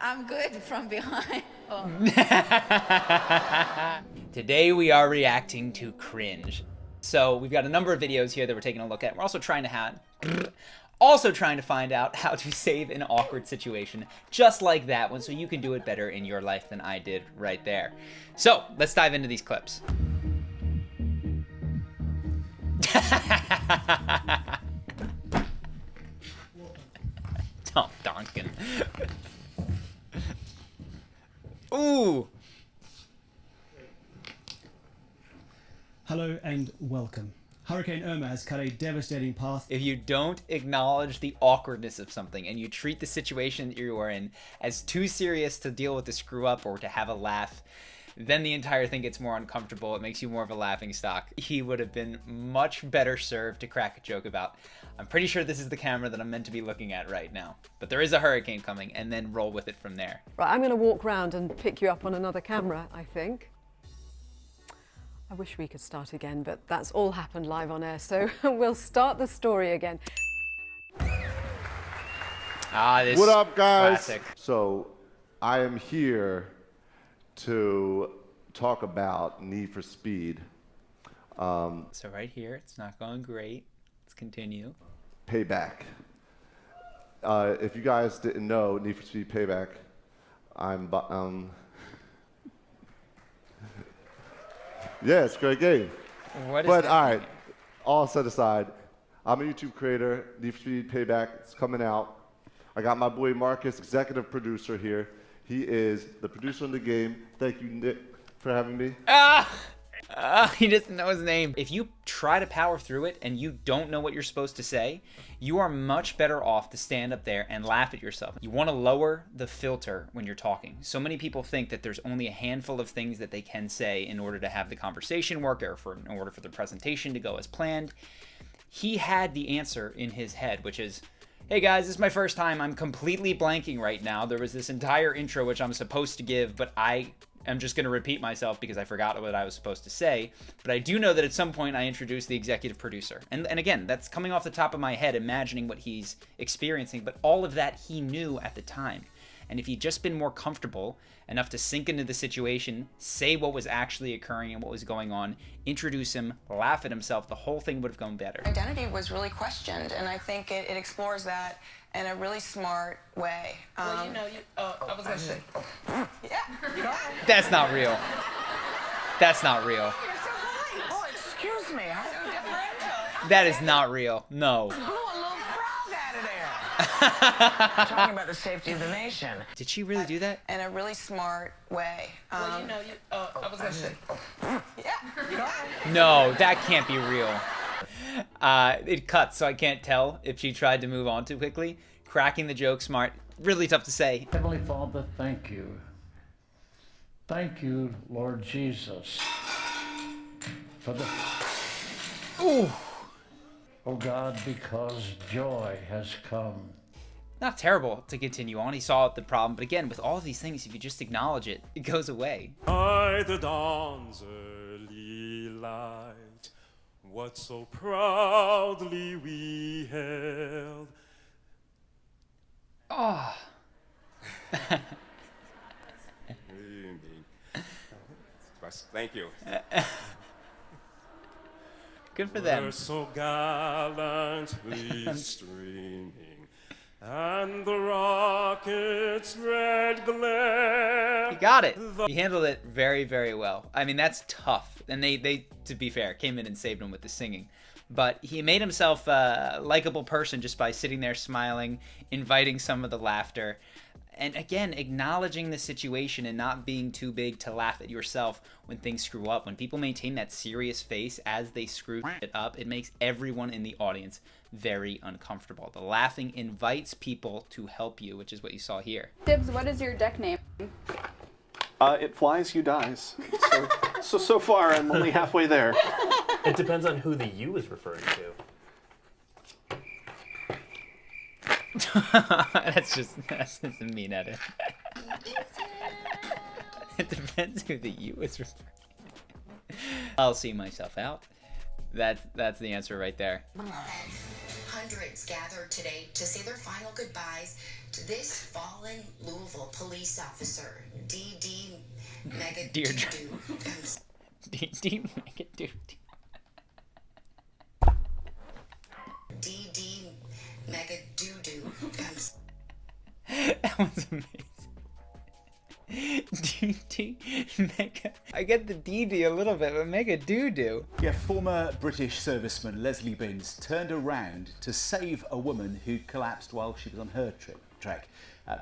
I'm good from behind. Oh. Today we are reacting to cringe. So we've got a number of videos here that we're taking a look at. We're also trying to find out how to save an awkward situation just like that one so you can do it better in your life than I did right there. So let's dive into these clips. Tom Donkin. Ooh. Hello and welcome. Hurricane Irma has cut a devastating path. If you don't acknowledge the awkwardness of something and you treat the situation that you are in as too serious to deal with the screw up or to have a laugh, then the entire thing gets more uncomfortable. It makes you more of a laughing stock. He would have been much better served to crack a joke about. I'm pretty sure this is the camera that I'm meant to be looking at right now. But there is a hurricane coming, and then roll with it from there. Right, I'm going to walk round and pick you up on another camera, I think. I wish we could start again, but that's all happened live on air, so we'll start the story again. This what up, guys? Classic. So I am here to talk about Need for Speed. So right here, it's not going great. Let's continue. Payback. If you guys didn't know, Need for Speed Payback, yeah, it's a great game. What is but that? all right, all set aside, I'm a YouTube creator. Need for Speed Payback, it's coming out. I got my boy Marcus, executive producer here. He is the producer of the game. Thank you, Nick, for having me. He doesn't know his name. If you try to power through it and you don't know what you're supposed to say, you are much better off to stand up there and laugh at yourself. You want to lower the filter when you're talking. So many people think that there's only a handful of things that they can say in order to have the conversation work or in order for the presentation to go as planned. He had the answer in his head, which is, hey guys, this is my first time. I'm completely blanking right now. There was this entire intro which I'm supposed to give, but I'm just going to repeat myself because I forgot what I was supposed to say. But I do know that at some point I introduced the executive producer. And again, that's coming off the top of my head, imagining what he's experiencing. But all of that he knew at the time. And if he'd just been more comfortable enough to sink into the situation, say what was actually occurring and what was going on, introduce him, laugh at himself, the whole thing would have gone better. Identity was really questioned, and I think it explores that in a really smart way. Well, you know, I was gonna say. Yeah. That's not real. That's not real. Oh, excuse me. That is not real. No. Blew a little frog out of there. Talking about the safety of the nation. Did she really do that? In a really smart way. Well, you know, I was gonna say. Yeah. No, that can't be real. It cuts, so I can't tell if she tried to move on too quickly. Cracking the joke smart, really tough to say. Heavenly Father, thank you. Thank you, Lord Jesus, for the... Ooh. Oh God, because joy has come. Not terrible to continue on. He saw the problem, but again, with all of these things, if you just acknowledge it, it goes away. By the dawn's early light, what so proudly we held. Oh. Thank you. Good for them. We're so gallantly streaming, and the rocket's red glare. He got it. He handled it very, very well. I mean, that's tough. And they, to be fair, came in and saved him with the singing. But he made himself a likable person just by sitting there smiling, inviting some of the laughter. And again, acknowledging the situation and not being too big to laugh at yourself when things screw up. When people maintain that serious face as they screw it up, it makes everyone in the audience very uncomfortable. The laughing invites people to help you, which is what you saw here. Dibs, what is your deck name? It flies, you dies. So far, I'm only halfway there. It depends on who the you is referring to. that's just a mean edit. It depends who the you is referring to. I'll see myself out. That's the answer right there. Hundreds gathered today to say their final goodbyes to this fallen Louisville police officer, D.D. Deirdre. D.D. Megadoodoo. D.D. Megadoodoo. That was amazing. D.D. Mega. I get the D.D. a little bit, but Megadoodoo. Yeah, former British serviceman Leslie Binns turned around to save a woman who collapsed while she was on her trek.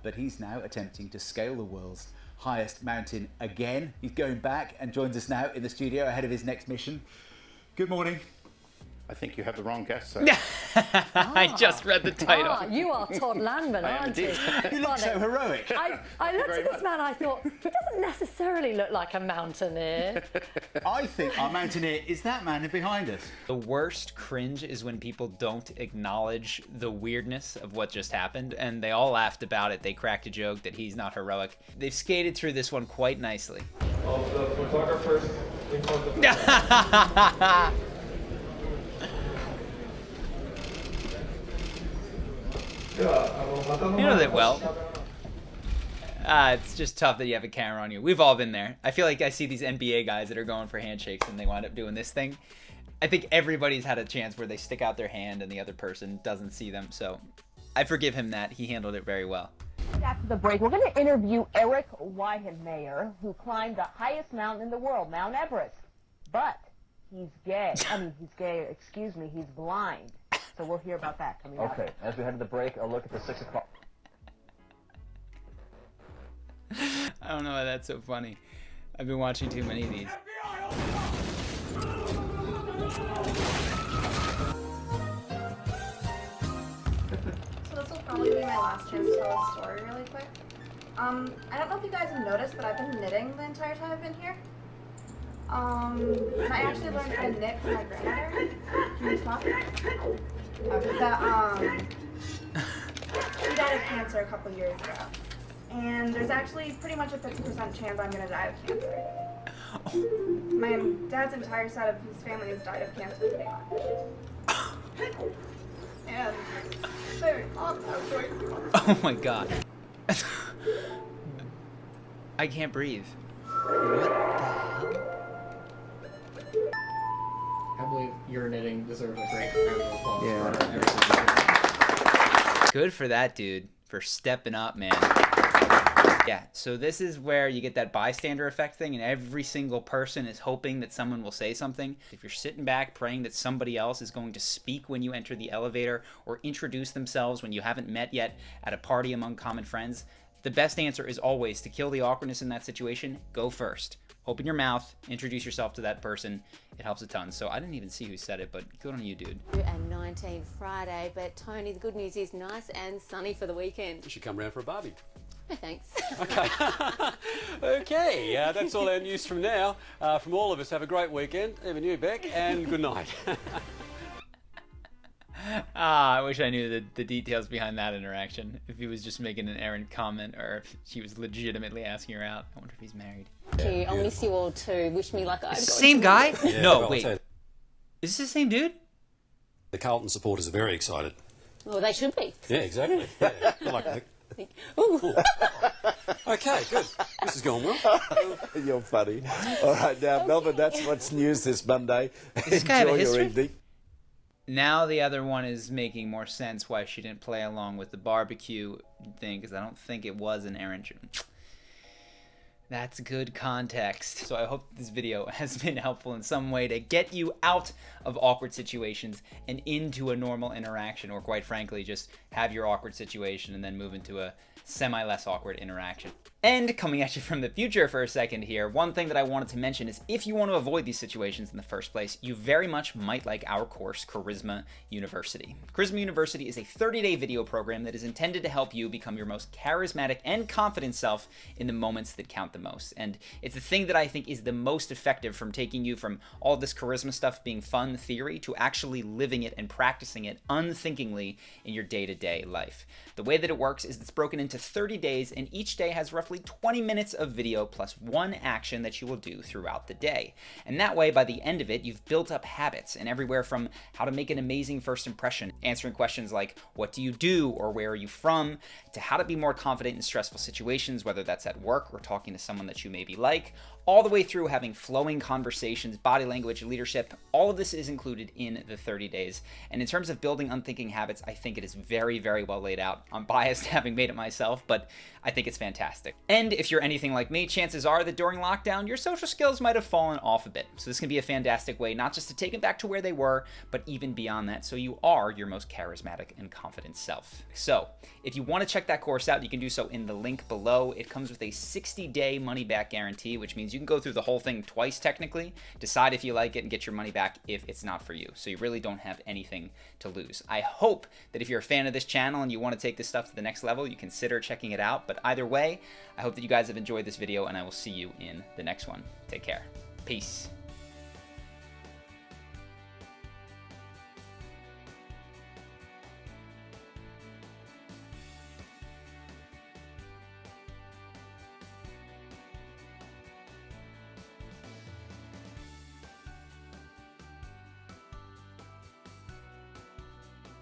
But he's now attempting to scale the world's highest mountain again. He's going back and joins us now in the studio ahead of his next mission. Good morning. I think you have the wrong guest, sir. I just read the title. You are Todd Landman, aren't you? You look so heroic. I looked at this man, I thought, he doesn't necessarily look like a mountaineer. I think our mountaineer is that man behind us. The worst cringe is when people don't acknowledge the weirdness of what just happened, and they all laughed about it. They cracked a joke that he's not heroic. They've skated through this one quite nicely. The photographers in front of You know that well. It's just tough that you have a camera on you. We've all been there. I feel like I see these NBA guys that are going for handshakes and they wind up doing this thing. I think everybody's had a chance where they stick out their hand and the other person doesn't see them. So I forgive him that. He handled it very well. After the break, we're going to interview Eric Weihenmayer, who climbed the highest mountain in the world, Mount Everest. But he's gay. Excuse me, he's blind. So we'll hear about that coming up. Okay, as we head to the break, a look at the 6 o'clock. I don't know why that's so funny. I've been watching too many of these. So this will probably be my last chance to tell a story really quick. I don't know if you guys have noticed, but I've been knitting the entire time I've been here. And I actually learned how to knit from my grandmother. Can you stop? She died of cancer a couple years ago. And there's actually pretty much a 50% chance I'm gonna die of cancer. My dad's entire side of his family has died of cancer pretty much. And very Oh my god. I can't breathe. What the hell? I believe your knitting deserves a great round of applause. Yeah. Good for that dude for stepping up, man. Yeah, so this is where you get that bystander effect thing, and every single person is hoping that someone will say something. If you're sitting back praying that somebody else is going to speak when you enter the elevator or introduce themselves when you haven't met yet at a party among common friends, the best answer is always to kill the awkwardness in that situation. Go first. Open your mouth, introduce yourself to that person. It helps a ton. So I didn't even see who said it, but good on you, dude. And 19 Friday, but Tony, the good news is nice and sunny for the weekend. You should come round for a barbie. No thanks. Okay. Okay, that's all our news from now. From all of us, have a great weekend, even you, Beck, and good night. I wish I knew the details behind that interaction. If he was just making an errant comment or if she was legitimately asking her out. I wonder if he's married. I'll miss you all too. Wish me luck. Same guy? Yeah, no, well, wait. Is this the same dude? The Carlton supporters are very excited. Well, they should be. Yeah, exactly. Yeah. Good luck, Beck. Ooh. Okay, good. This is going well. You're funny. All right, now, Melbourne, that's what's news this Monday. Does this guy have a Enjoy your history? evening. Now the other one is making more sense why she didn't play along with the barbecue thing, because I don't think it was an errand. That's good context. So I hope this video has been helpful in some way to get you out of awkward situations and into a normal interaction, or quite frankly, just have your awkward situation and then move into a semi-less awkward interaction. And coming at you from the future for a second here, one thing that I wanted to mention is if you want to avoid these situations in the first place, you very much might like our course, Charisma University. Charisma University is a 30-day video program that is intended to help you become your most charismatic and confident self in the moments that count the most. And it's the thing that I think is the most effective from taking you from all this charisma stuff being fun theory to actually living it and practicing it unthinkingly in your day-to-day life. The way that it works is it's broken into 30 days, and each day has roughly 20 minutes of video plus one action that you will do throughout the day. And that way, by the end of it, you've built up habits, and everywhere from how to make an amazing first impression, answering questions like, what do you do or where are you from, to how to be more confident in stressful situations, whether that's at work or talking to someone that you maybe like, all the way through having flowing conversations, body language, leadership. All of this is included in the 30 days. And in terms of building unthinking habits, I think it is very, very well laid out. I'm biased having made it myself, but I think it's fantastic. And if you're anything like me, chances are that during lockdown, your social skills might have fallen off a bit. So this can be a fantastic way, not just to take them back to where they were, but even beyond that, so you are your most charismatic and confident self. So if you want to check that course out, you can do so in the link below. It comes with a 60-day money-back guarantee, which means you can go through the whole thing twice technically, decide if you like it, and get your money back if it's not for you. So you really don't have anything to lose. I hope that if you're a fan of this channel and you want to take this stuff to the next level, you consider checking it out. But either way, I hope that you guys have enjoyed this video, and I will see you in the next one. Take care. Peace.